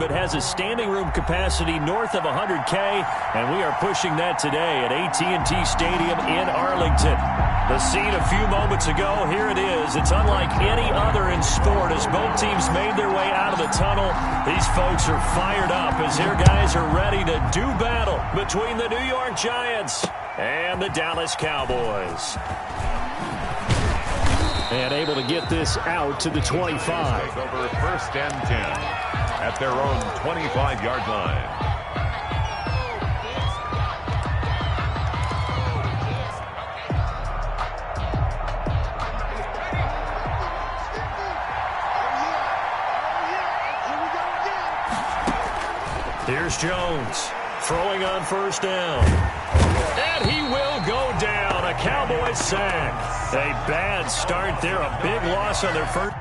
but has a standing room capacity north of 100K, and we are pushing that today at AT&T Stadium in Arlington. The scene a few moments ago, here it is. It's unlike any other in sport as both teams made their way out of the tunnel. These folks are fired up as their guys are ready to do battle between the New York Giants and the Dallas Cowboys. And able to get this out to the 25. Over 1st and 10 at their own 25-yard line. Here's Jones throwing on 1st down. And he will go down. A Cowboys sack. A bad start there. A big loss on their first.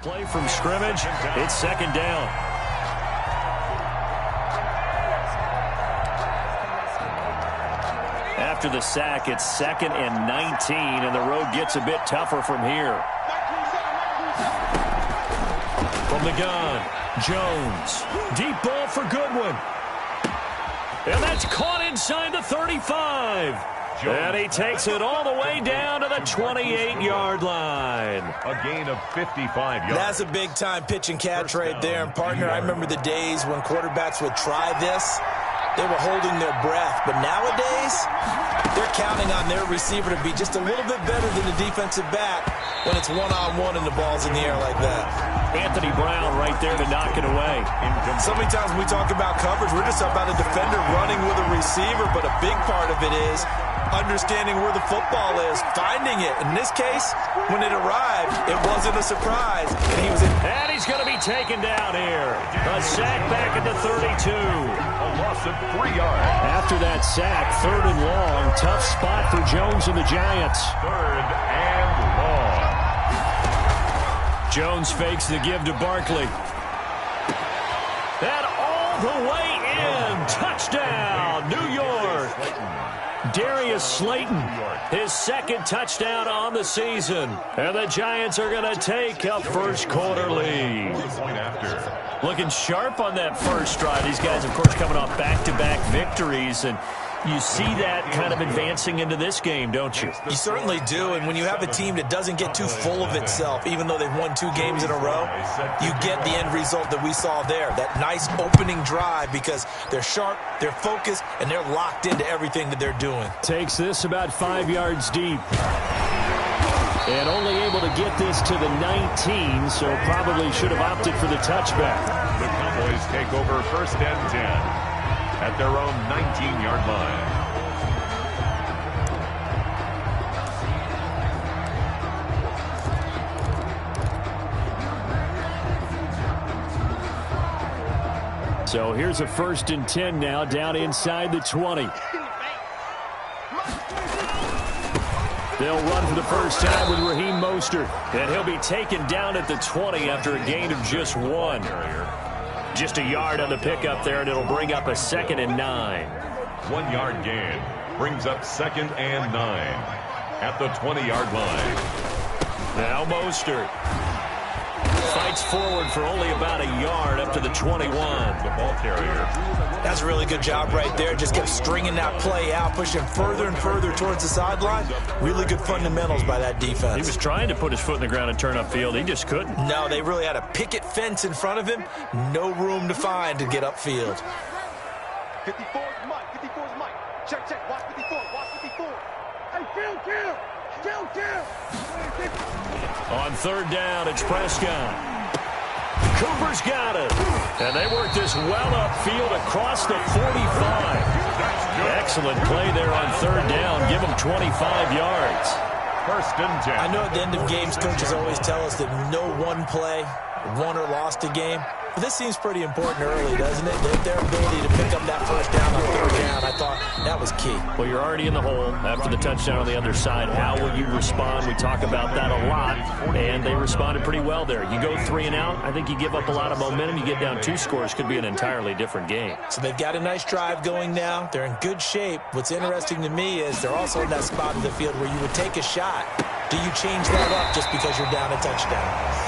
Play from scrimmage. It's 2nd down. After the sack, it's 2nd and 19, and the road gets a bit tougher from here. From the gun, Jones. Deep ball for Goodwin. And that's caught inside the 35. And he takes it all the way down to the 28-yard line. A gain of 55 yards. That's a big-time pitch and catch right there. And, partner, I remember the days when quarterbacks would try this. They were holding their breath. But nowadays, they're counting on their receiver to be just a little bit better than the defensive back when it's one-on-one and the ball's in the air like that. Anthony Brown right there to knock it away. So many times when we talk about coverage, we're just about a defender running with a receiver, but a big part of it is understanding where the football is, finding it. In this case, when it arrived, it wasn't a surprise. And he's going to be taken down here. A sack back at the 32. A loss of 3 yards. After that sack, 3rd and long. Tough spot for Jones and the Giants. 3rd and long. Jones fakes the give to Barkley. And all the way in. Touchdown, New York. Darius Slayton, his 2nd touchdown on the season. And the Giants are going to take a first-quarter lead. Looking sharp on that first drive. These guys, of course, coming off back-to-back victories. And you see that kind of advancing into this game, don't you? You certainly do, and when you have a team that doesn't get too full of itself, even though they've won 2 games in a row, you get the end result that we saw there, that nice opening drive because they're sharp, they're focused, and they're locked into everything that they're doing. Takes this about 5 yards deep. And only able to get this to the 19, so probably should have opted for the touchback. The Cowboys take over 1st and 10. At their own 19-yard line. So here's a 1st and 10 now down inside the 20. They'll run for the first time with Raheem Mostert. And he'll be taken down at the 20 after a gain of just 1. Just a yard on the pickup there, and it'll bring up a 2nd and 9. 1 yard gain brings up 2nd and 9 at the 20-yard line. Now Mostert fights forward for only about a yard up to the 21. The ball carrier. That's a really good job right there. Just kept stringing that play out, pushing further and further towards the sideline. Really good fundamentals by that defense. He was trying to put his foot in the ground and turn upfield. He just couldn't. No, they really had a picket fence in front of him. No room to find to get upfield. 54's Mike. 54's Mike. Check, check. Watch 54. Watch 54. Hey, kill. On 3rd down, it's Prescott. Cooper's got it. And they work this well upfield across the 45. Excellent play there on third down. Give them 25 yards. First and 10. I know at the end of games, coaches always tell us that no one play won or lost a game. But this seems pretty important early, doesn't it? Their ability to pick up that first down on third down, I thought that was key. Well, you're already in the hole after the touchdown on the other side. How will you respond? We talk about that a lot, and they responded pretty well there. You go 3 and out, I think you give up a lot of momentum. You get down 2 scores, could be an entirely different game. So they've got a nice drive going now. They're in good shape. What's interesting to me is they're also in that spot of the field where you would take a shot. Do you change that up just because you're down a touchdown?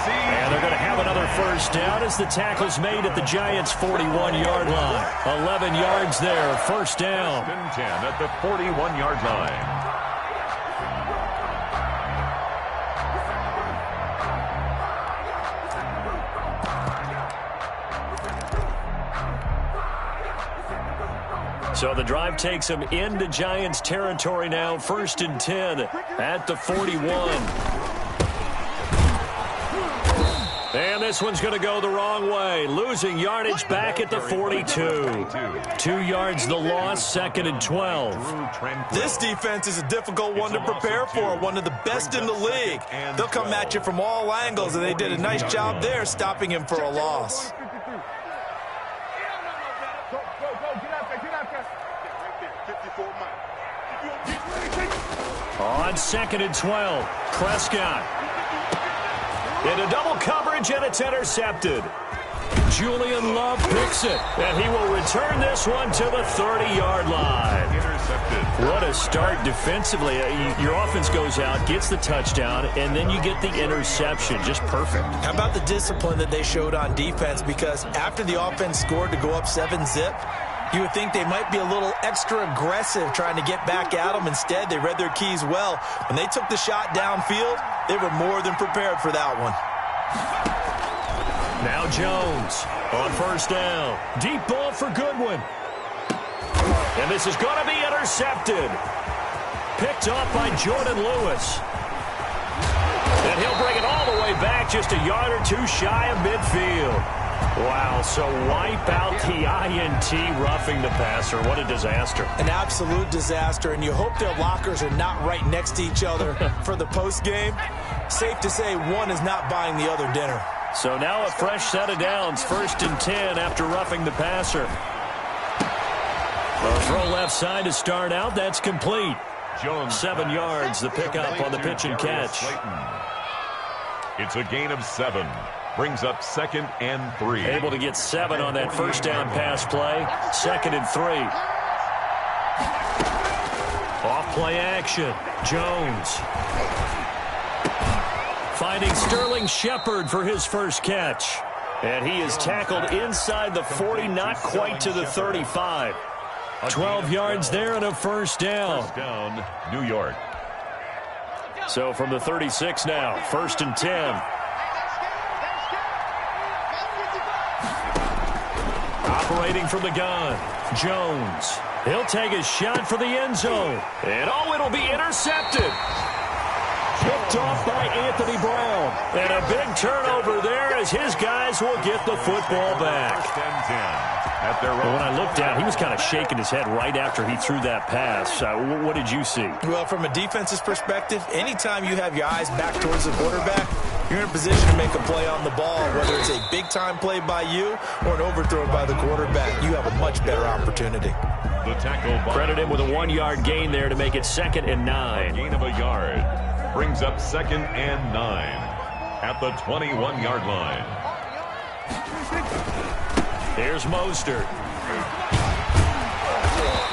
And they're going to have another first down as the tackle's made at the Giants' 41-yard line. 11 yards there, first down. 10 at the 41-yard line. So the drive takes them into Giants territory now. First and 10 at the 41. And this one's going to go the wrong way. Losing yardage back at the 42. 2 yards the loss, second and 12. This defense is a difficult one to prepare for, one of the best in the league. They'll come at you from all angles, and they did a nice job there stopping him for a loss. On second and 12, Prescott. Into double coverage, and it's intercepted. Julian Love picks it, and he will return this one to the 30-yard line. Intercepted. What a start defensively. Your offense goes out, gets the touchdown, and then you get the interception. Just perfect. How about the discipline that they showed on defense? Because after the offense scored to go up 7-zip, you would think they might be a little extra aggressive trying to get back at them. Instead, they read their keys well. When they took the shot downfield, they were more than prepared for that one. Now Jones on first down. Deep ball for Goodwin. And this is going to be intercepted. Picked off by Jordan Lewis. And he'll bring it all the way back, just a yard or 2 shy of midfield. Wow, so wipe out the INT, roughing the passer. What a disaster. An absolute disaster, and you hope their lockers are not right next to each other for the postgame. Safe to say one is not buying the other dinner. So now a fresh set of downs, first and 10 after roughing the passer. A throw left side to start out. That's complete. Jones 7 yards, the pickup on the pitch and catch. It's a gain of 7. Brings up second and 3. Able to get 7 on that first down pass play. Second and 3. Off play action. Jones. Finding Sterling Shepard for his first catch. And he is tackled inside the 40, not quite to the 35. 12 yards there and a first down. First down, New York. So from the 36 now, first and 10. Operating from the gun, Jones. He'll take a shot for the end zone. And oh, it'll be intercepted. Picked off by Anthony Brown. And a big turnover there as his guys will get the football back. First and 10. Well, when I looked down, he was kind of shaking his head right after he threw that pass. What did you see? Well, from a defense's perspective, anytime you have your eyes back towards the quarterback, you're in a position to make a play on the ball, whether it's a big-time play by you or an overthrow by the quarterback. You have a much better opportunity. The tackle. Credit him with a 1-yard gain there to make it second and 9. Gain of a yard. Brings up second and 9 at the 21-yard line. Here's Mostert.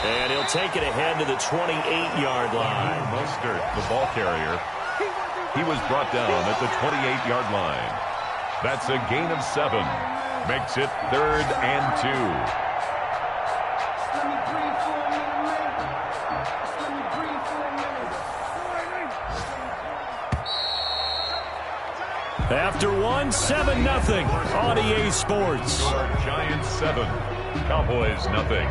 And he'll take it ahead to the 28-yard line. Mostert, the ball carrier. He was brought down at the 28-yard line. That's a gain of 7. Makes it third and 2. After 1, 7-0 on EA Sports. Giants 7, Cowboys nothing.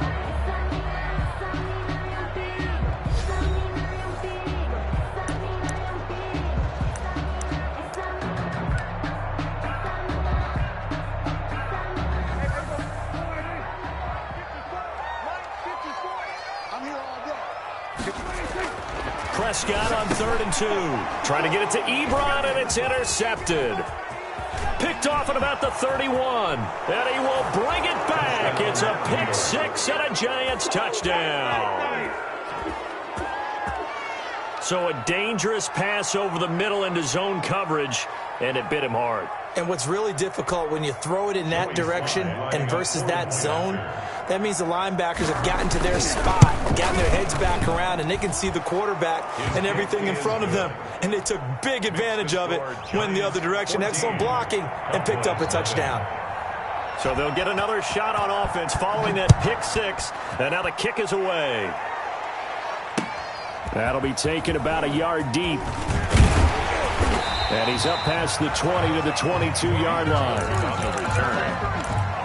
I'm here all Prescott on 3rd and 2. Trying to get it to Ebron, and it's intercepted. Picked off at about the 31. And he will bring it back. It's a pick six and a Giants touchdown. So a dangerous pass over the middle into zone coverage, and it bit him hard. And what's really difficult when you throw it in that direction and versus that zone, that means the linebackers have gotten to their spot, gotten their heads back around, and they can see the quarterback and everything in front of them. And they took big advantage of it, went the other direction, excellent blocking, and picked up a touchdown. So they'll get another shot on offense following that pick six, and now the kick is away. That'll be taken about a yard deep. And he's up past the 20 to the 22-yard line. On the return,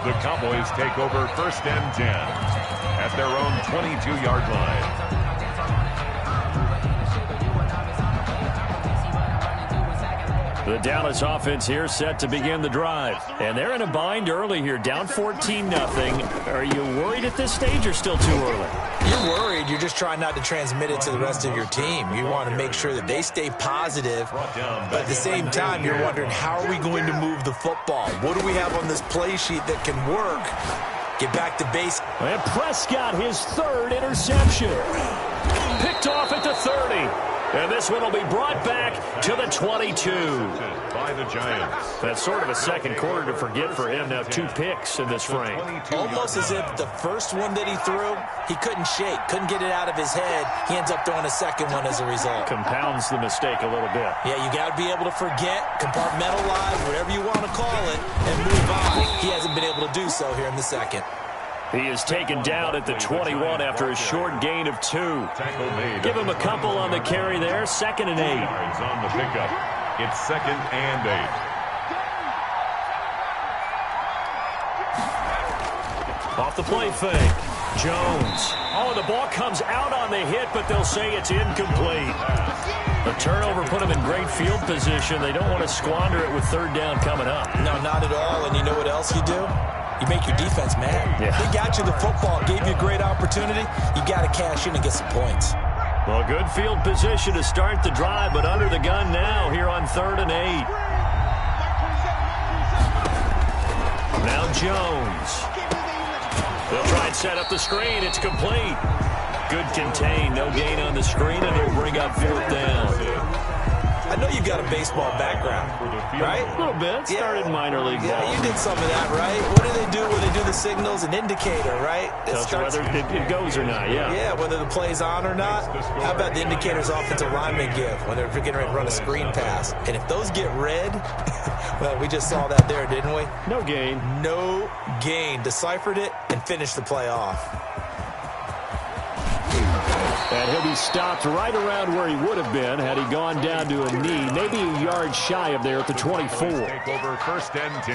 the Cowboys take over 1st and 10 at their own 22-yard line. The Dallas offense here set to begin the drive. And they're in a bind early here, down 14-0. Are you worried at this stage or still too early? You're worried. You're just trying not to transmit it to the rest of your team. You want to make sure that they stay positive. But at the same time, you're wondering, how are we going to move the football? What do we have on this play sheet that can work? Get back to base. And Prescott, his 3rd interception. Picked off at the 30. And this one will be brought back to the 22. By the Giants. That's sort of a second quarter to forget for him. Now 2 picks in this frame. Almost as if the first one that he threw, he couldn't shake, couldn't get it out of his head. He ends up throwing a second one as a result. Compounds the mistake a little bit. Yeah, you got to be able to forget, compartmentalize, whatever you want to call it, and move on. He hasn't been able to do so here in the second. He is taken down at the 21 after a short gain of 2. Give him a couple on the carry there. 2nd and 8. Yards on the pickup. It's 2nd and 8. Off the play fake. Jones. Oh, the ball comes out on the hit, but they'll say it's incomplete. The turnover put them in great field position. They don't want to squander it with 3rd down coming up. No, not at all. And you know what else you do? You make your defense mad. Yeah. They got you the football, gave you a great opportunity. You got to cash in and get some points. Well, good field position to start the drive, but under the gun now here on 3rd and 8. Now Jones. They'll try and set up the screen. It's complete. Good contain. No gain on the screen, and it'll bring up 4th down. I know you've got a baseball background, right? A little bit. Started minor league ball. Yeah, you did some of that, right? What do they do when they do the signals? An indicator, right? Tells you whether it goes or not, yeah. Yeah, whether the play's on or not. How about the indicators offensive linemen give when they're getting ready to run a screen pass? And if those get red, well, we just saw that there, didn't we? No gain. No gain. Deciphered it and finished the play off. And he'll be stopped right around where he would have been had he gone down to a knee, maybe a yard shy of there at the 24. Take over 1st and 10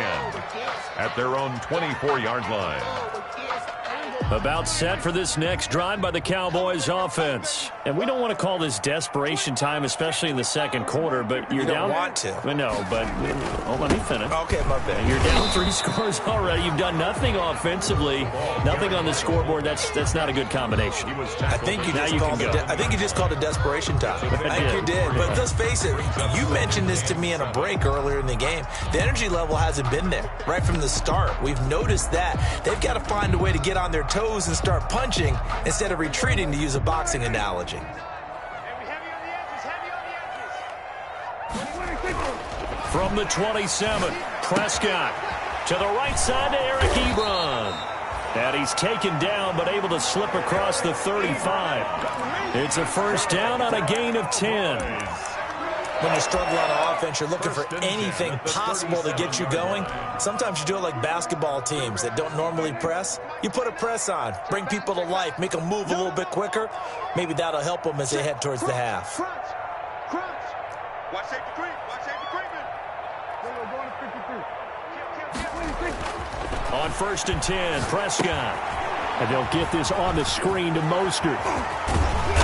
at their own 24-yard line. About set for this next drive by the Cowboys offense. And we don't want to call this desperation time, especially in the second quarter, but you're down. You don't want to. No, but let me finish. Okay, my bad. You're down 3 scores already. You've done nothing offensively, nothing on the scoreboard. That's not a good combination. I think you just called it desperation time. I think you did. But let's face it, you mentioned this to me in a break earlier in the game. The energy level hasn't been there right from the start. We've noticed that. They've got to find a way to get on their toes and start punching instead of retreating, to use a boxing analogy. From the 27, Prescott to the right side to Eric Ebron. And he's taken down but able to slip across the 35. It's a 1st down on a gain of 10. When you struggle on offense, you're looking for anything possible to get you going. Sometimes you do it like basketball teams that don't normally press. You put a press on, bring people to life, make them move a little bit quicker. Maybe that'll help them as they head towards the half. Watch safety creep. Watch safety creeping. Going to 53. On 1st and 10, Prescott. And they'll get this on the screen to Mostert.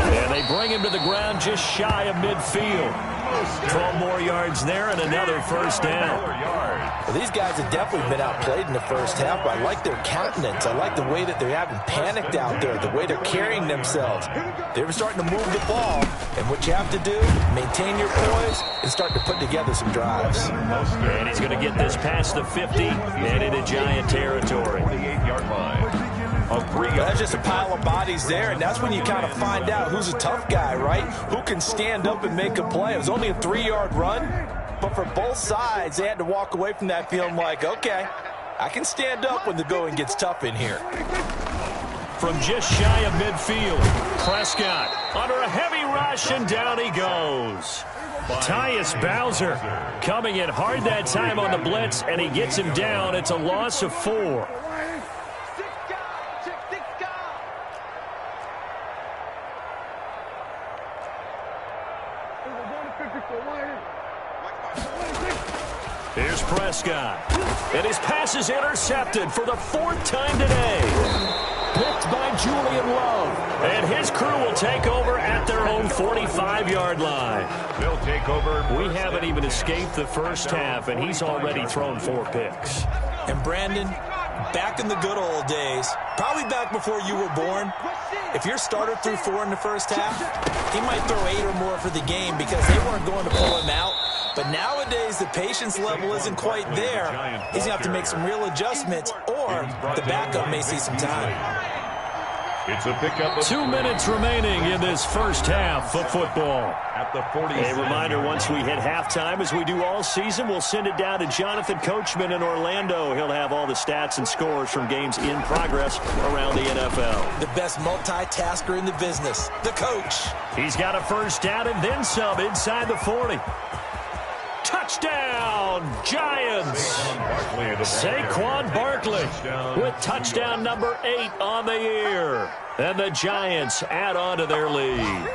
And they bring him to the ground just shy of midfield. 12 more yards there and another first down. Well, these guys have definitely been outplayed in the first half, but I like their countenance. I like the way that they're having panicked out there, the way they're carrying themselves. They're starting to move the ball, and what you have to do, maintain your poise and start to put together some drives. And he's going to get this past the 50 and into Giant territory. 28-yard line. That's just a pile of bodies there, and that's when you kind of find out who's a tough guy, right? Who can stand up and make a play. It was only a 3-yard run, but for both sides, they had to walk away from that feeling like, okay, I can stand up when the going gets tough in here. From just shy of midfield, Prescott under a heavy rush, and down he goes. Tyus Bowser coming in hard that time on the blitz, and he gets him down. It's a loss of 4. Here's Prescott, and his pass is intercepted for the 4th time today. Picked by Julian Love, and his crew will take over at their own 45-yard line. They'll take over. We haven't even escaped the first half, and he's already thrown 4 picks. And Brandon, back in the good old days, probably back before you were born, if your starter threw 4 in the first half, he might throw 8 or more for the game because they weren't going to pull him out. But nowadays, the patience level isn't quite there. He's going to have to make some real adjustments, or the backup may see some time. It's a pickup of 2 minutes remaining in this first half of football. At the 40. A reminder, once we hit halftime, as we do all season, we'll send it down to Jonathan Coachman in Orlando. He'll have all the stats and scores from games in progress around the NFL. The best multitasker in the business, the coach. He's got a first down and then some inside the 40. Touchdown, Giants! Saquon Barkley with touchdown number 8 on the year. And the Giants add on to their lead.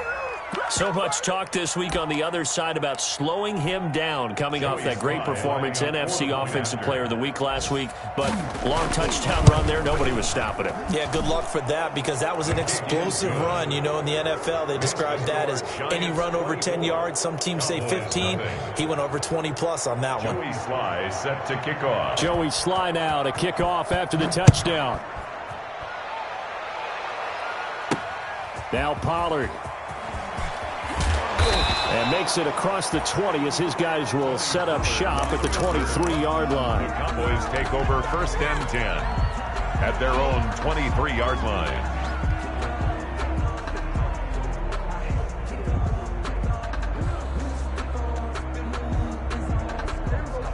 So much talk this week on the other side about slowing him down, coming off that great performance, NFC Offensive Player of the Week last week. But long touchdown run there, nobody was stopping him. Yeah, good luck for that, because that was an explosive run. You know, in the NFL, they describe that as any run over 10 yards. Some teams say 15. He went over 20-plus on that one. Joey Sly set to kick off. Joey Sly now to kick off after the touchdown. Now Pollard. And makes it across the 20 as his guys will set up shop at the 23-yard line. The Cowboys take over 1st and 10 at their own 23-yard line.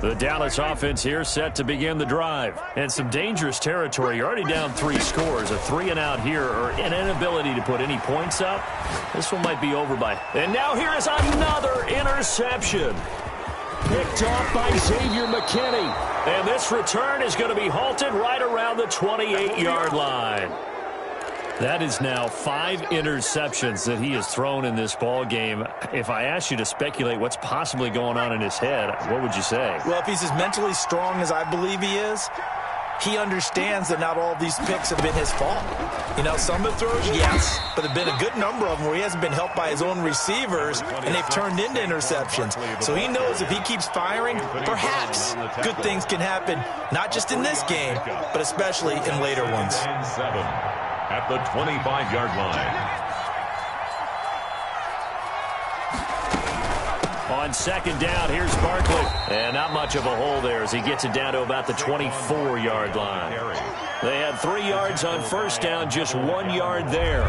The Dallas offense here set to begin the drive. And some dangerous territory. You're already down 3 scores. A 3-and-out here, or an inability to put any points up. This one might be over by. And now here is another interception. Picked off by Xavier McKinney. And this return is going to be halted right around the 28-yard line. That is now 5 interceptions that he has thrown in this ball game. If I asked you to speculate what's possibly going on in his head, what would you say? Well, if he's as mentally strong as I believe he is, he understands that not all of these picks have been his fault. You know, some of the throws, yes, but there have been a good number of them where he hasn't been helped by his own receivers, and they've turned into interceptions. So he knows if he keeps firing, perhaps good things can happen, not just in this game, but especially in later ones. 7 at the 25-yard line. On 2nd down, here's Barkley. And not much of a hole there as he gets it down to about the 24-yard line. They had 3 yards on 1st down, just 1 yard there.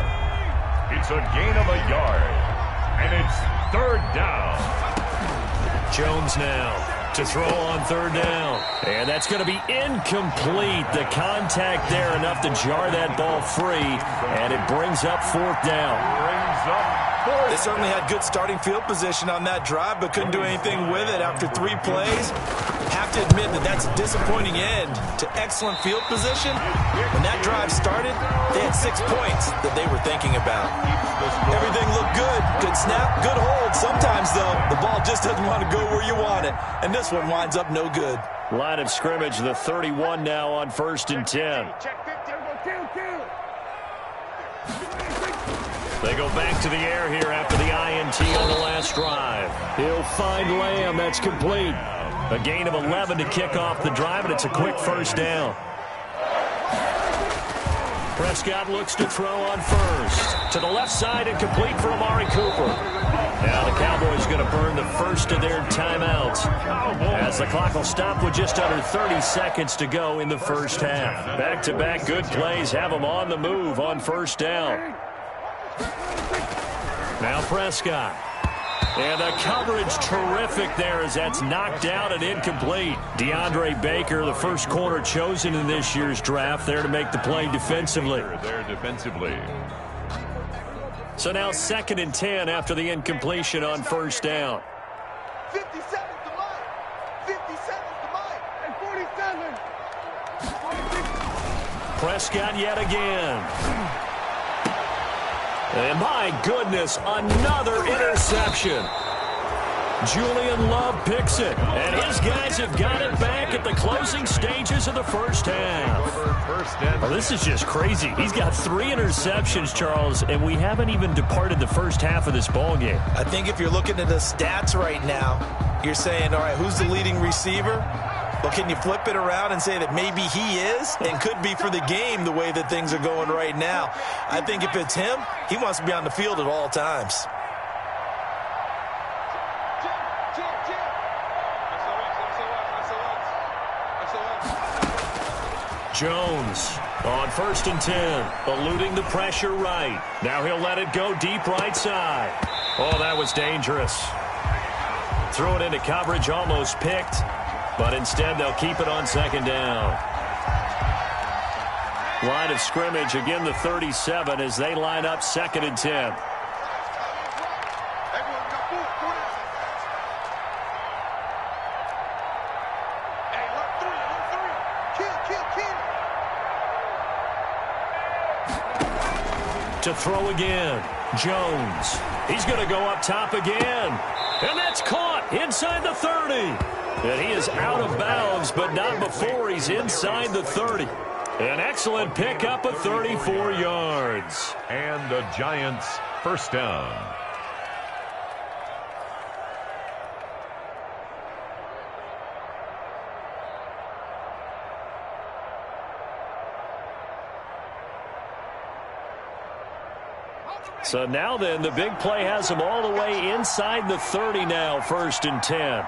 It's a gain of a yard, and it's 3rd down. Jones now to throw on 3rd down. And that's going to be incomplete. The contact there enough to jar that ball free, and it brings up 4th down. They certainly had good starting field position on that drive, but couldn't do anything with it after 3 plays. Have to admit that that's a disappointing end to excellent field position. When that drive started, they had 6 points that they were thinking about. Everything looked good. Good snap, good hold. Sometimes, though, the ball just doesn't want to go where you want it, and this one winds up no good. Line of scrimmage, the 31 now on 1st and 10. They go back to the air here after the INT on the last this drive. He'll find Lamb. That's complete. A gain of 11 to kick off the drive, and it's a quick first down. Prescott looks to throw on first. To the left side and complete for Amari Cooper. Now the Cowboys going to burn the first of their timeouts as the clock will stop with just under 30 seconds to go in the first half. Back-to-back good plays have them on the move on first down. Now Prescott. And the coverage terrific there as that's knocked down and incomplete. DeAndre Baker, the first corner chosen in this year's draft, there to make the play defensively. There defensively. So now 2nd and 10 after the incompletion on first down. 50 seconds to mine. 50 seconds to mine. And 47. Prescott yet again. And my goodness, another interception. Julian Love picks it. And his guys have got it back at the closing stages of the first half. Oh, this is just crazy. He's got 3 interceptions, Charles, and we haven't even departed the first half of this ballgame. I think if you're looking at the stats right now, you're saying, all right, who's the leading receiver? Well, can you flip it around and say that maybe he is and could be for the game the way that things are going right now? I think if it's him, he wants to be on the field at all times. Jones on 1st and 10, eluding the pressure right. Now he'll let it go deep right side. Oh, that was dangerous. Threw it into coverage, almost picked. But instead, they'll keep it on 2nd down. Line of scrimmage, again, the 37 as they line up 2nd and 10. To throw again, Jones. He's going to go up top again. And that's caught inside the 30. And he is out of bounds, but not before he's inside the 30. An excellent pickup of 34 yards. And the Giants first down. So now then, the big play has them all the way inside the 30 now, 1st and 10.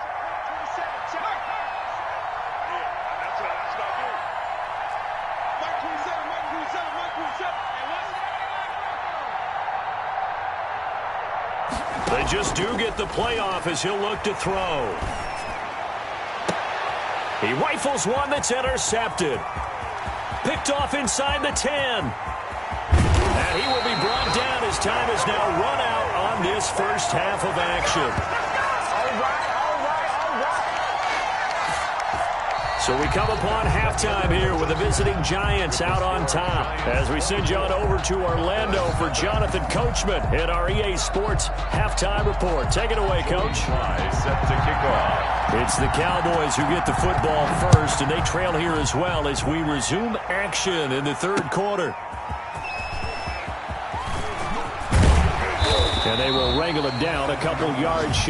They just do get the playoff as he'll look to throw. He rifles one that's intercepted. Picked off inside the 10. And he will be brought down as time is now run out on this first half of action. So we come upon halftime here with the visiting Giants out on top. As we send you on over to Orlando for Jonathan Coachman in our EA Sports Halftime Report. Take it away, Coach. Set to kick off. It's the Cowboys who get the football first, and they trail here as well as we resume action in the 3rd quarter. And they will wrangle it down a couple yards.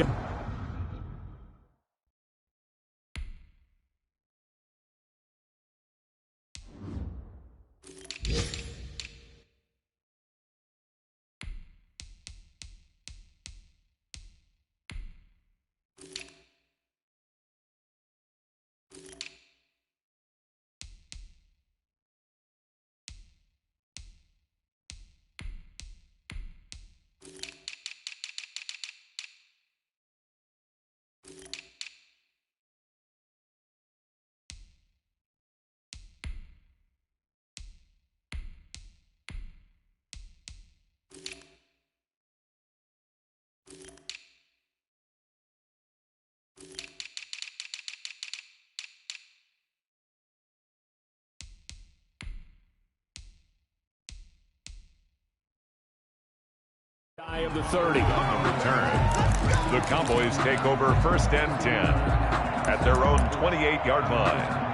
Of the 30. On the return, the Cowboys take over 1st and 10 at their own 28-yard line.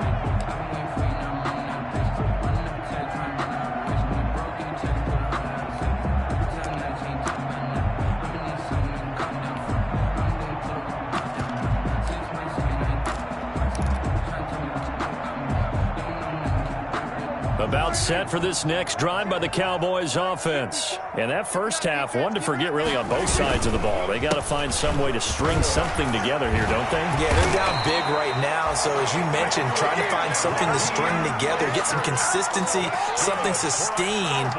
About set for this next drive by the Cowboys offense. And that first half, one to forget really on both sides of the ball. They got to find some way to string something together here, don't they? Yeah, they're down big right now. So as you mentioned, trying to find something to string together, get some consistency, something sustained,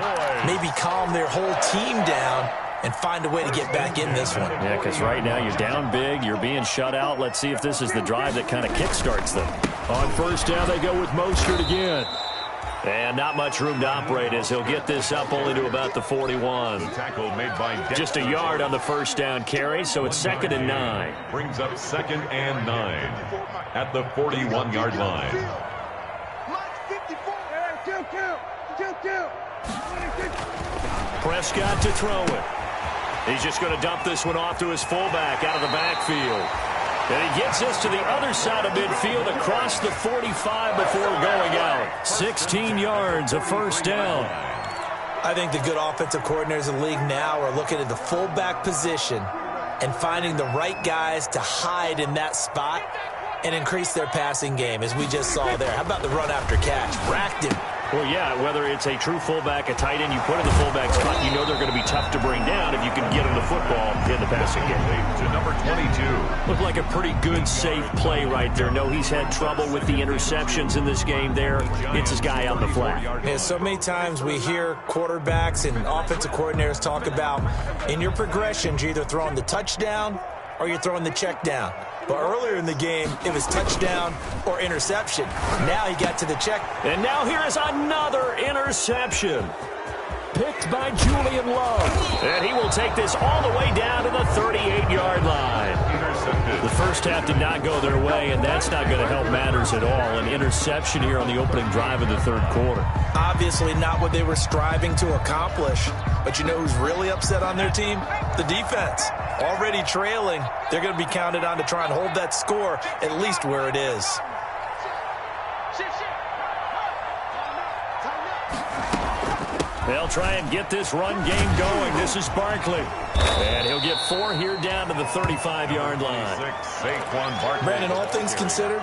maybe calm their whole team down and find a way to get back in this one. Yeah, because right now you're down big, you're being shut out. Let's see if this is the drive that kind of kickstarts them. On first down, they go with Mostert again. And not much room to operate as he'll get this up only to about the 41. Tackle made by Just a yard on the first down carry, so it's 2nd and 9. Brings up 2nd and 9 at the 41-yard line. Prescott to throw it. He's just going to dump this one off to his fullback out of the backfield. And he gets us to the other side of midfield across the 45 before going out. 16 yards, a first down. I think the good offensive coordinators in the league now are looking at the fullback position and finding the right guys to hide in that spot and increase their passing game, as we just saw there. How about the run after catch? Racked him. Well, yeah, whether it's a true fullback, a tight end, you put in the fullback spot, you know they're going to be tough to bring down if you can get them the football in the passing game. To number 22. Looked like a pretty good, safe play right there. No, he's had trouble with the interceptions in this game there. It's his guy on the flat. Yeah, so many times we hear quarterbacks and offensive coordinators talk about in your progressions, you're either throwing the touchdown or you're throwing the check down. But earlier in the game, it was touchdown or interception. Now he got to the check. And now here is another interception. Picked by Julian Love. And he will take this all the way down to the 38-yard line. Intercepted. The first half did not go their way, and that's not going to help matters at all. An interception here on the opening drive of the third quarter. Obviously not what they were striving to accomplish. But you know who's really upset on their team? The defense. Already trailing, they're going to be counted on to try and hold that score at least where it is. They'll try and get this run game going. This is Barkley. And he'll get 4 here down to the 35-yard line. Brandon, all things considered,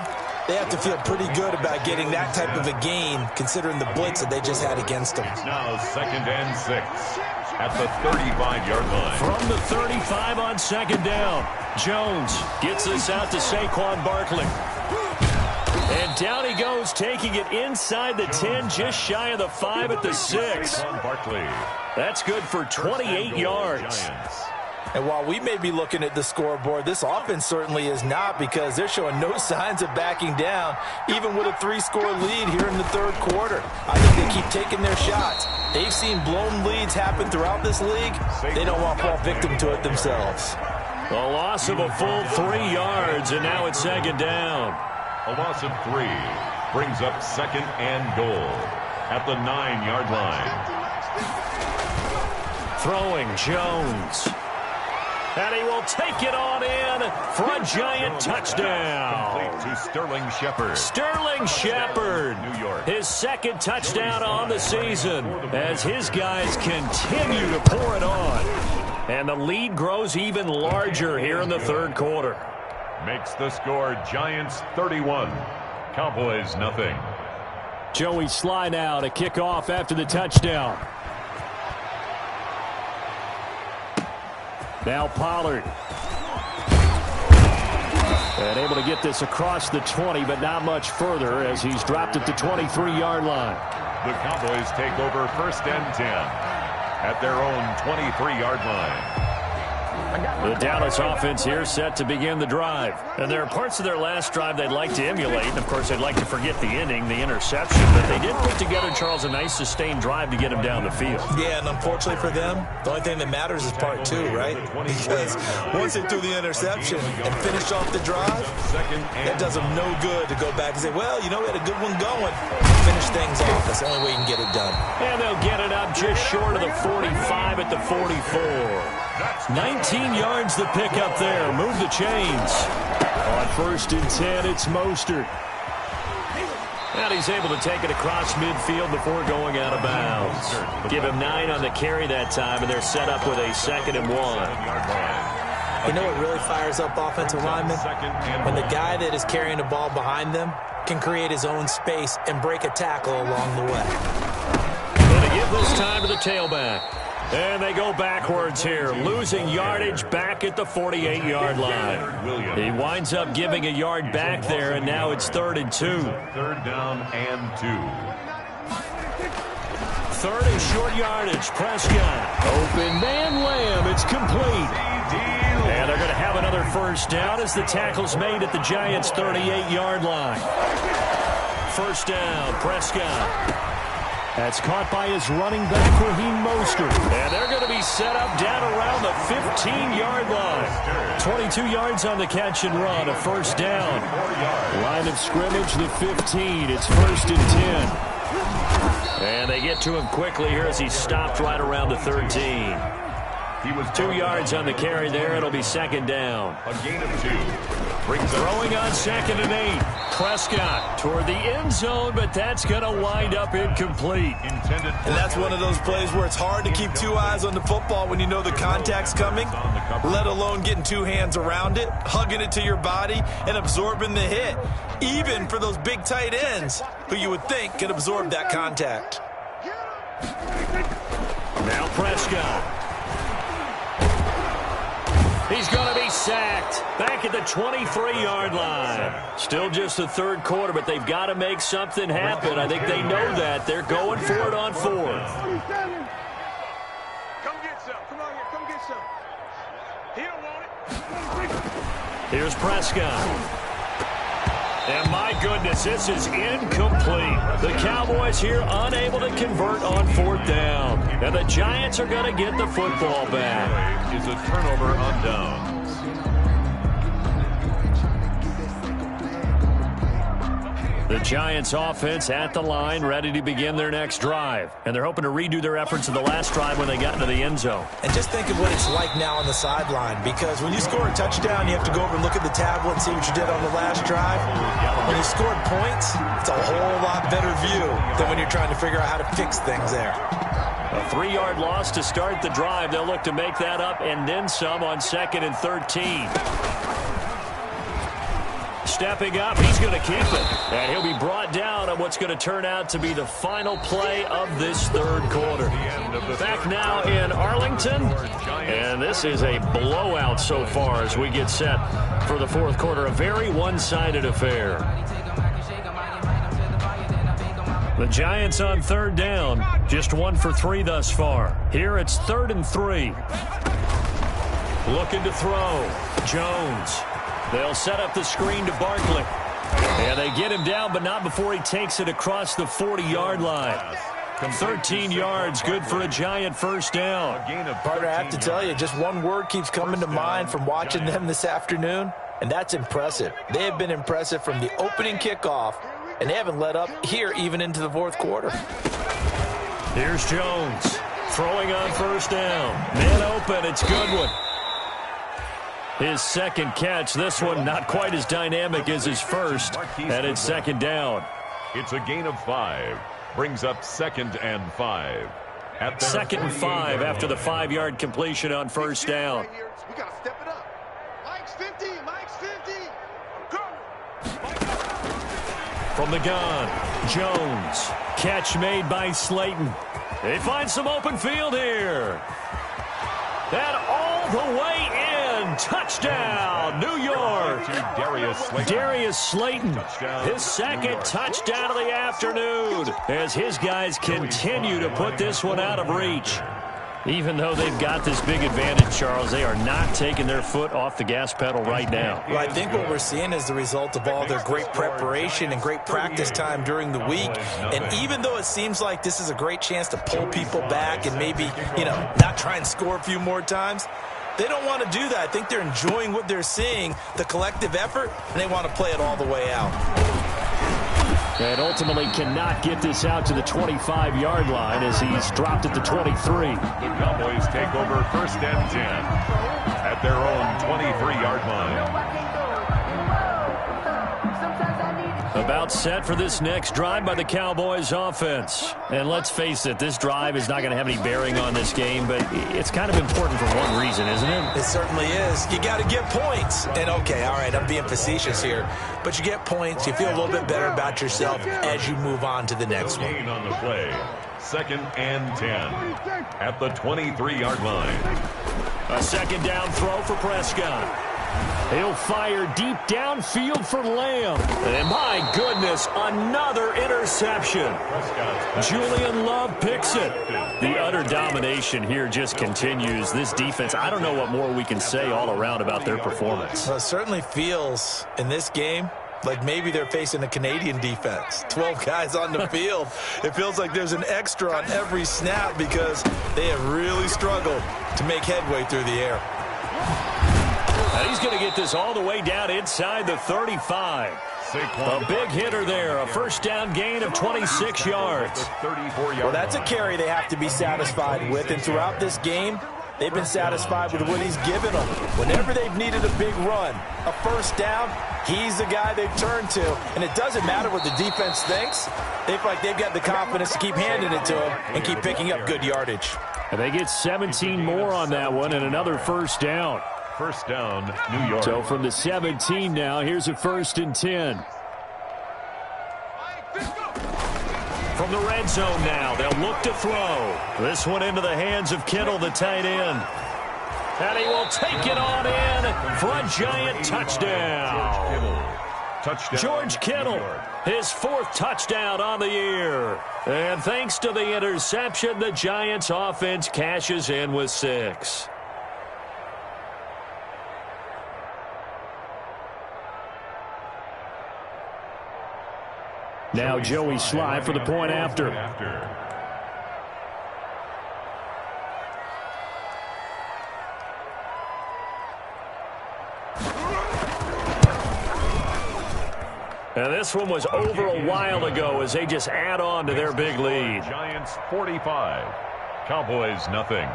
they have to feel pretty good about getting that type of a gain, considering the blitz that they just had against them. Now 2nd and 6 at the 35-yard line. From the 35 on 2nd down, Jones gets this out to Saquon Barkley. And down he goes, taking it inside the 10, just shy of the 5 at the 6. Barkley. That's good for 28 yards. And while we may be looking at the scoreboard, this offense certainly is not, because they're showing no signs of backing down, even with a 3-score lead here in the third quarter. I think they keep taking their shots. They've seen blown leads happen throughout this league. They don't want to fall victim to it themselves. A loss of a full 3 yards, and now it's 2nd down. A loss of 3 brings up 2nd and goal at the 9-yard line. Throwing Jones. And he will take it on in for a giant touchdown. Complete to Sterling Shepard. Sterling Shepard, New York. his 2nd touchdown on the season as his guys continue to pour it on. And the lead grows even larger here in the third quarter. Makes the score Giants 31, Cowboys nothing. Joey Sly now to kick off after the touchdown. Now Pollard. And able to get this across the 20, but not much further as he's dropped at the 23-yard line. The Cowboys take over 1st and 10 at their own 23-yard line. The Dallas offense here set to begin the drive. And there are parts of their last drive they'd like to emulate. And, of course, they'd like to forget the ending, the interception. But they did put together, Charles, a nice sustained drive to get him down the field. Yeah, and unfortunately for them, the only thing that matters is part 2, right? Because once they threw the interception and finished off the drive, that does them no good to go back and say, well, you know, we had a good one going. Finish things off. That's the only way you can get it done. And they'll get it up just short of the 45 at the 44. 19 yards the pick up there. Move the chains. On 1st and 10, it's Mostert. And he's able to take it across midfield before going out of bounds. Give him 9 on the carry that time, and they're set up with a 2nd and 1. You know what really fires up offensive linemen? When the guy that is carrying the ball behind them can create his own space and break a tackle along the way. And they give this time to the tailback. And they go backwards here, losing yardage back at the 48-yard line. He winds up giving a yard back there, and now it's 3rd and 2. 3rd down and 2. 3rd and short yardage. Prescott. Open man Lamb. It's complete. And they're going to have another first down as the tackle's made at the Giants' 38-yard line. First down, Prescott. That's caught by his running back, Raheem Mostert. And they're going to be set up down around the 15-yard line. 22 yards on the catch and run, a first down. Line of scrimmage, the 15. It's 1st and 10. And they get to him quickly here as he's stopped right around the 13. He was 2 yards on the carry there. It'll be 2nd down. A gain of 2. Throwing on 2nd and 8. Prescott toward the end zone, but that's going to wind up incomplete. And that's one of those plays where it's hard to keep 2 eyes on the football when you know the contact's coming, let alone getting 2 hands around it, hugging it to your body, and absorbing the hit, even for those big tight ends who you would think could absorb that contact. Now Prescott. He's going to be sacked back at the 23-yard line. Still just the 3rd quarter, but they've got to make something happen. I think they know that. They're going for it on 4th. Come get some. Come on here. Come get some. He don't want it. Here's Prescott. And my goodness, this is incomplete. The Cowboys here unable to convert on 4th down. And the Giants are going to get the football back. Is a turnover on downs. The Giants offense at the line, ready to begin their next drive. And they're hoping to redo their efforts of the last drive when they got into the end zone. And just think of what it's like now on the sideline, because when you score a touchdown, you have to go over and look at the tablet and see what you did on the last drive. When you scored points, it's a whole lot better view than when you're trying to figure out how to fix things there. A 3-yard loss to start the drive. They'll look to make that up and then some on 2nd and 13. Stepping up, he's going to keep it. And he'll be brought down on what's going to turn out to be the final play of this 3rd quarter. Back now in Arlington. And this is a blowout so far as we get set for the 4th quarter. A very one-sided affair. The Giants on 3rd down. Just 1 for 3 thus far. Here it's 3rd and 3. Looking to throw. Jones. They'll set up the screen to Barkley. And they get him down, but not before he takes it across the 40-yard line. 13 yards, good for a Giant first down. Partner, I have to tell you, just one word keeps coming to mind from watching them this afternoon, and that's impressive. They have been impressive from the opening kickoff, and they haven't let up here even into the 4th quarter. Here's Jones throwing on 1st down. Man open, it's Goodwin. His 2nd catch, this one not quite as dynamic as his first, and it's 2nd down. It's a gain of 5. Brings up 2nd and 5. 2nd and 5 after the 5-yard completion on 1st down. We got to step it up. Mike's 50. Mike's 50. From the gun, Jones. Catch made by Slayton. They find some open field here. And all the way in. Touchdown, New York. Darius Slayton. His 2nd touchdown of the afternoon as his guys continue to put this one out of reach. Even though they've got this big advantage, Charles, they are not taking their foot off the gas pedal right now. Well, I think what we're seeing is the result of all their great preparation and great practice time during the week. And even though it seems like this is a great chance to pull people back and maybe, not try and score a few more times, they don't want to do that. I think they're enjoying what they're seeing, the collective effort, and they want to play it all the way out. And ultimately cannot get this out to the 25-yard line as he's dropped at the 23. The Cowboys take over 1st and 10 at their own 23-yard line. About set for this next drive by the Cowboys offense. And let's face it, this drive is not going to have any bearing on this game, but it's kind of important for one reason, isn't it? It certainly is. You got to get points. And, okay, all right, I'm being facetious here, but you get points. You feel a little bit better about yourself as you move on to the next one. On the play, 2nd and 10 at the 23-yard line. A second down throw for Prescott. He'll fire deep downfield for Lamb. And my goodness, another interception. Julian Love picks it. The utter domination here just continues. This defense, I don't know what more we can say all around about their performance. Well, it certainly feels in this game like maybe they're facing a Canadian defense. 12 guys on the field. It feels like there's an extra on every snap because they have really struggled to make headway through the air. And he's going to get this all the way down inside the 35. A big hitter there. A first down gain of 26 yards. Well, that's a carry they have to be satisfied with. And throughout this game, they've been satisfied with what he's given them. Whenever they've needed a big run, a first down, he's the guy they've turned to. And it doesn't matter what the defense thinks. They feel like they've got the confidence to keep handing it to him and keep picking up good yardage. And they get 17 more on that one and another first down. First down, New York. So from the 17 now, here's a 1st and 10. From the red zone now, they'll look to throw. This one into the hands of Kittle, the tight end. And he will take it on in for a giant touchdown. George Kittle, his 4th touchdown on the year. And thanks to the interception, the Giants offense cashes in with 6. Now Joey Sly for the point after. And this one was over a while ago as they just add on to their big lead. Giants 45, Cowboys nothing.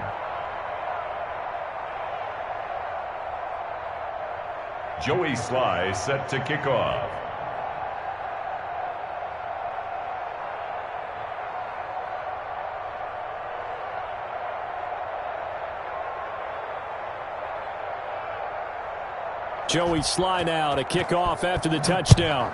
Joey Sly set to kick off. Joey Sly now to kick off after the touchdown.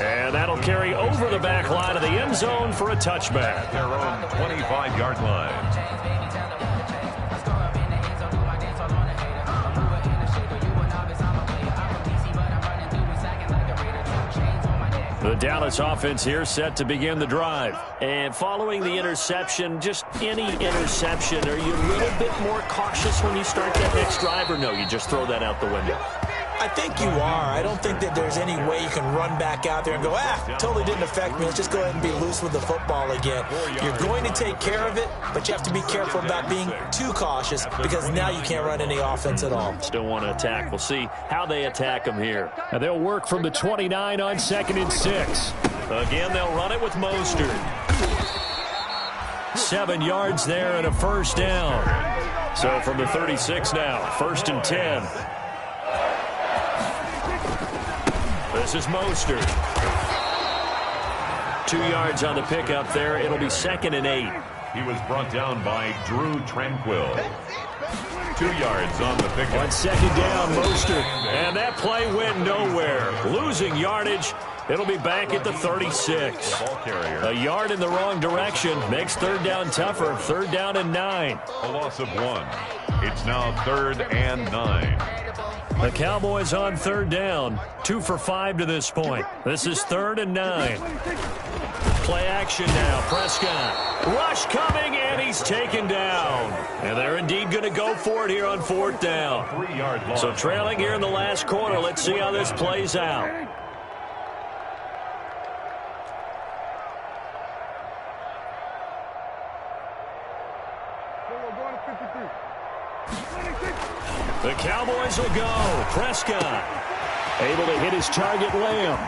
And that'll carry over the back line of the end zone for a touchback. Their own 25-yard line. The Dallas offense here set to begin the drive. And following the interception, just any interception, are you a little bit more cautious when you start that next drive, or no, you just throw that out the window? I think you are. I don't think that there's any way you can run back out there and go, totally didn't affect me. Let's just go ahead and be loose with the football again. You're going to take care of it, but you have to be careful about being too cautious because now you can't run any offense at all. Still want to attack. We'll see how they attack them here. And they'll work from the 29 on 2nd and 6. Again, they'll run it with Mostert. 7 yards there and a first down. So from the 36 now, 1st and 10. This is Mostert. 2 yards on the pickup there. It'll be 2nd and 8. He was brought down by Drew Tranquill. 2 yards on the pickup. On 2nd down, Mostert. And that play went nowhere. Losing yardage. It'll be back at the 36. A yard in the wrong direction makes 3rd down tougher. 3rd down and 9. A loss of 1. It's now 3rd and 9. The Cowboys on 3rd down. 2 for 5 to this point. This is 3rd and 9. Play action now. Prescott. Rush coming, and he's taken down. And they're indeed going to go for it here on 4th down. 3-yard loss. So trailing here in the last quarter. Let's see how this plays out. The Cowboys will go. Prescott able to hit his target, Lamb.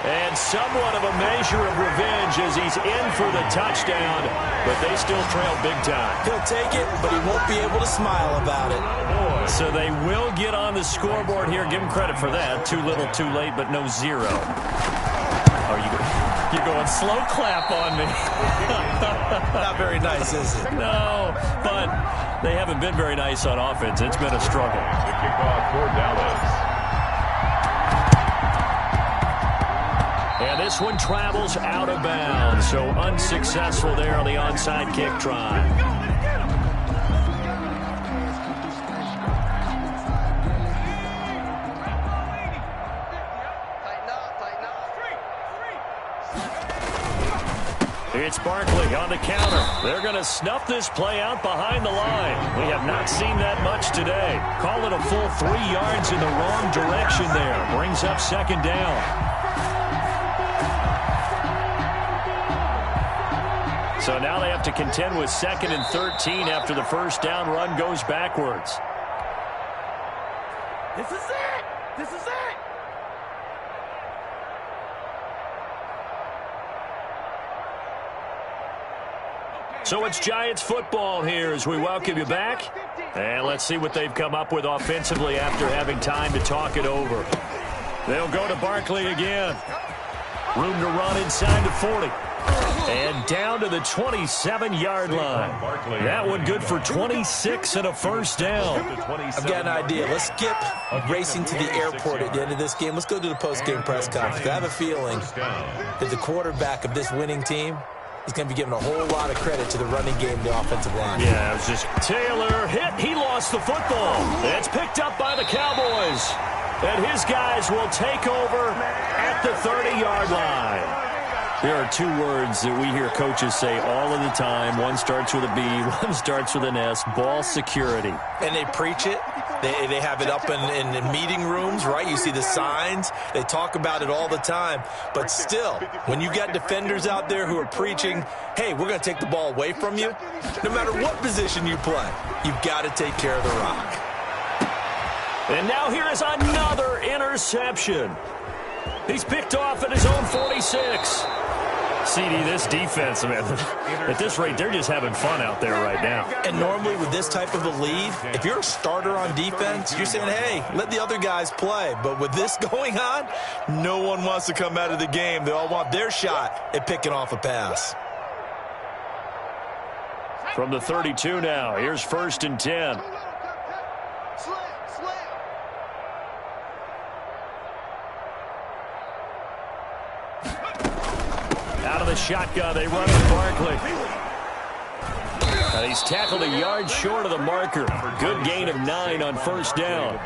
And somewhat of a measure of revenge as he's in for the touchdown, but they still trail big time. He'll take it, but he won't be able to smile about it. So they will get on the scoreboard here. Give him credit for that. Too little, too late, but no zero. Oh, you're going slow clap on me. Not very nice, is it? No, but they haven't been very nice on offense. It's been a struggle. The kickoff for Dallas. And this one travels out of bounds, so unsuccessful there on the onside kick try. It's Barkley on the counter. They're going to snuff this play out behind the line. We have not seen that much today. Call it a full 3 yards in the wrong direction there. Brings up second down. So now they have to contend with 2nd and 13 after the first down run goes backwards. This is it! This is it! So it's Giants football here as we welcome you back. And let's see what they've come up with offensively after having time to talk it over. They'll go to Barkley again. Room to run inside the 40. And down to the 27-yard line. That one good for 26 and a first down. I've got an idea. Let's skip racing to the airport at the end of this game. Let's go to the post-game press conference. I have a feeling that the quarterback of this winning team is going to be giving a whole lot of credit to the running game and the offensive line. Yeah, it was just Taylor hit. He lost the football. It's picked up by the Cowboys. And his guys will take over at the 30-yard line. There are 2 words that we hear coaches say all of the time. One starts with a B, one starts with an S, ball security. And they preach it. They have it up in meeting rooms, right? You see the signs. They talk about it all the time. But still, when you got defenders out there who are preaching, hey, we're going to take the ball away from you, no matter what position you play, you've got to take care of the rock. And now here is another interception. He's picked off at his own 46. CD, this defense, man, at this rate, they're just having fun out there right now. And normally with this type of a lead, if you're a starter on defense, you're saying, hey, let the other guys play. But with this going on, no one wants to come out of the game. They all want their shot at picking off a pass. From the 32 now, here's 1st and 10. Out of the shotgun, they run with Barkley. And he's tackled a yard short of the marker. Good gain of 9 on first down.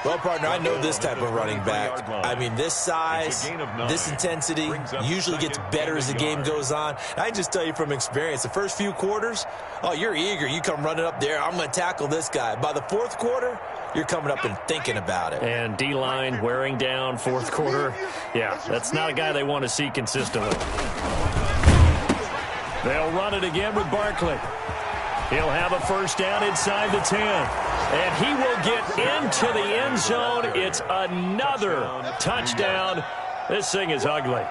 Well, partner, I know this type of running back. I mean, this size, this intensity usually gets better as the game goes on. I just tell you from experience, the first few quarters, oh, you're eager. You come running up there. I'm going to tackle this guy. By the 4th quarter, you're coming up and thinking about it. And D-line wearing down 4th quarter. Yeah, that's not a guy they want to see consistently. They'll run it again with Barkley. He'll have a first down inside the 10. And he will get into the end zone. It's another touchdown. This thing is ugly.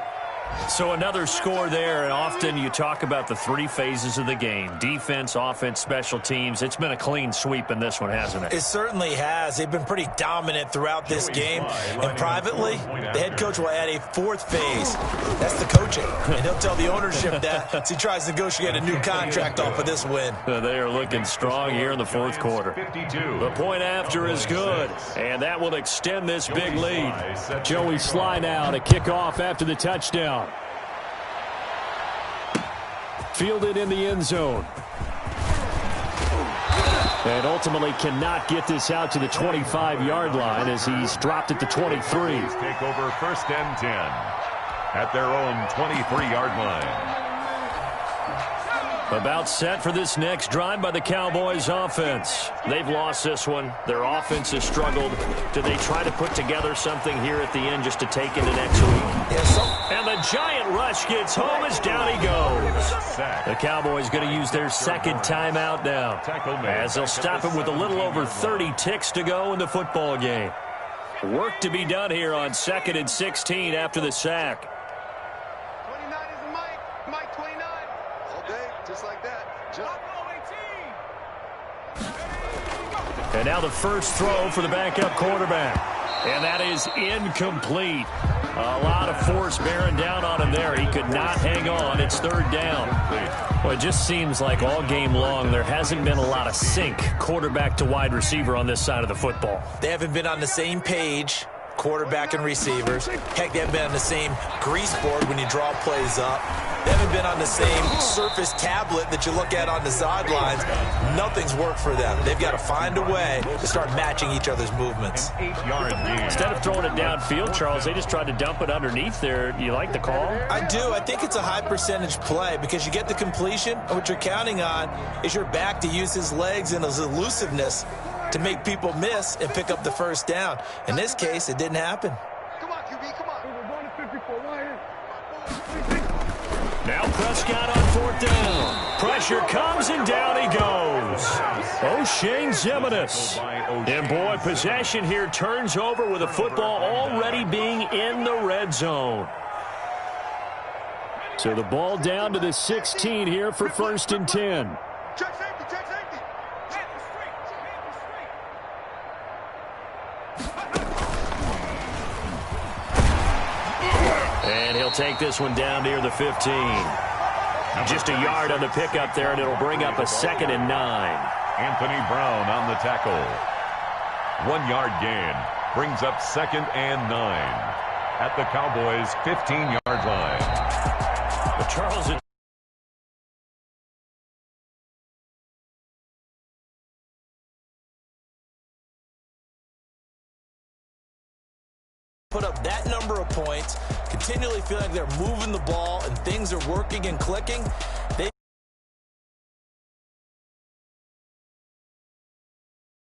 So another score there, and often you talk about the 3 phases of the game. Defense, offense, special teams. It's been a clean sweep in this one, hasn't it? It certainly has. They've been pretty dominant throughout this game. And privately, the head coach will add a 4th phase. That's the coaching. And he'll tell the ownership that as he tries to negotiate a new contract off of this win. They are looking strong here in the 4th quarter. The point after is good, and that will extend this big lead. Joey Sly now to kick off after the touchdown. Fielded in the end zone. And ultimately cannot get this out to the 25-yard line as he's dropped at the 23. Take over 1st and 10 at their own 23-yard line. About set for this next drive by the Cowboys offense. They've lost this one. Their offense has struggled. Do they try to put together something here at the end just to take into next week? Yes. And the giant rush gets home as down he goes. The Cowboys going to use their 2nd timeout now as they'll stop him with a little over 30 ticks to go in the football game. Work to be done here on 2nd and 16 after the sack. 29 is Mike. Mike 29. All day, just like that. And now the first throw for the backup quarterback. And that is incomplete. A lot of force bearing down on him there. He could not hang on. It's 3rd down. Well, it just seems like all game long there hasn't been a lot of sync quarterback to wide receiver on this side of the football. They haven't been on the same page, quarterback and receivers. Heck, they haven't been on the same grease board when you draw plays up. They haven't been on the same surface tablet that you look at on the sidelines. Nothing's worked for them. They've got to find a way to start matching each other's movements. Instead of throwing it downfield, Charles, they just tried to dump it underneath there. Do you like the call? I do. I think it's a high percentage play because you get the completion, and what you're counting on is your back to use his legs and his elusiveness to make people miss and pick up the first down. In this case, it didn't happen. Come on, QB, come on. We're going to 54. Now Prescott on 4th down. Pressure comes and down he goes. O'Shane Ximines. And boy, possession here turns over with a football already being in the red zone. So the ball down to the 16 here for 1st and 10. Check safety, check safety. And he'll take this one down near the 15. Just a yard on the pickup there, and it'll bring up a 2nd and 9. Anthony Brown on the tackle. 1 yard gain brings up 2nd and 9 at the Cowboys' 15-yard line. But Charles, put up that number of points, continually feel like they're moving the ball and things are working and clicking,